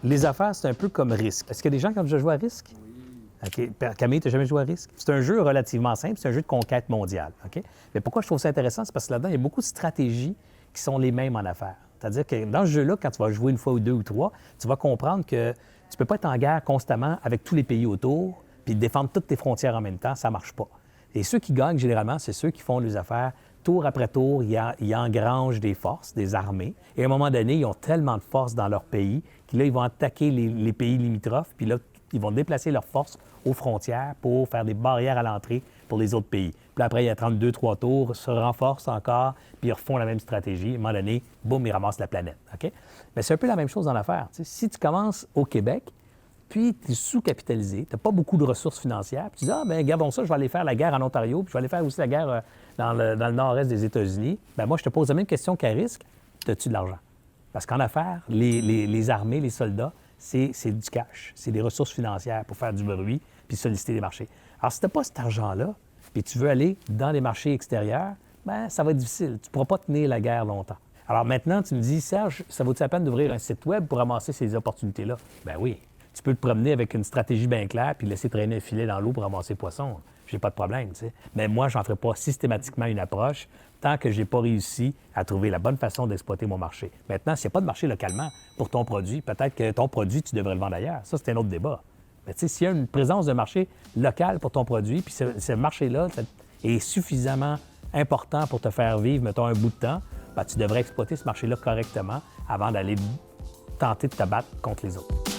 Les affaires, c'est un peu comme risque. Est-ce qu'il y a des gens qui ont déjà joué à risque? OK. Camille, tu n'as jamais joué à risque? C'est un jeu relativement simple, c'est un jeu de conquête mondiale. OK? Mais pourquoi je trouve ça intéressant? C'est parce que là-dedans, il y a beaucoup de stratégies qui sont les mêmes en affaires. C'est-à-dire que dans ce jeu-là, quand tu vas jouer une fois ou deux ou trois, tu vas comprendre que tu ne peux pas être en guerre constamment avec tous les pays autour puis défendre toutes tes frontières en même temps, ça ne marche pas. Et ceux qui gagnent, généralement, c'est ceux qui font les affaires tour après tour, ils engrangent des forces, des armées. Et à un moment donné, ils ont tellement de force dans leur pays qu'ils vont attaquer les pays limitrophes, puis là, ils vont déplacer leurs forces aux frontières pour faire des barrières à l'entrée pour les autres pays. Puis après, il y a 32-3 tours, se renforcent encore, puis ils refont la même stratégie. À un moment donné, boum, ils ramassent la planète. OK? Mais c'est un peu la même chose dans l'affaire. Tu sais, si tu commences au Québec, puis tu es sous-capitalisé, tu n'as pas beaucoup de ressources financières, puis tu dis, ah, bien, gardons ça, je vais aller faire la guerre en Ontario, puis je vais aller faire aussi la guerre dans le nord-est des États-Unis. Bien, moi, je te pose la même question qu'à risque, as-tu de l'argent? Parce qu'en affaires, les armées, les soldats, c'est du cash, c'est des ressources financières pour faire du bruit puis solliciter les marchés. Alors, si tu n'as pas cet argent-là, puis tu veux aller dans les marchés extérieurs, bien, ça va être difficile. Tu ne pourras pas tenir la guerre longtemps. Alors maintenant, tu me dis, Serge, ça vaut-il la peine d'ouvrir un site web pour ramasser ces opportunités-là? Bien oui. Tu peux te promener avec une stratégie bien claire puis laisser traîner un filet dans l'eau pour ramasser poisson. J'ai pas de problème, tu sais. Mais moi, je n'en ferai pas systématiquement une approche tant que je n'ai pas réussi à trouver la bonne façon d'exploiter mon marché. Maintenant, s'il n'y a pas de marché localement pour ton produit, peut-être que ton produit, tu devrais le vendre ailleurs. Ça, c'est un autre débat. Mais tu sais, s'il y a une présence de marché local pour ton produit, puis ce marché-là est suffisamment important pour te faire vivre, mettons, un bout de temps, bien, tu devrais exploiter ce marché-là correctement avant d'aller tenter de te battre contre les autres.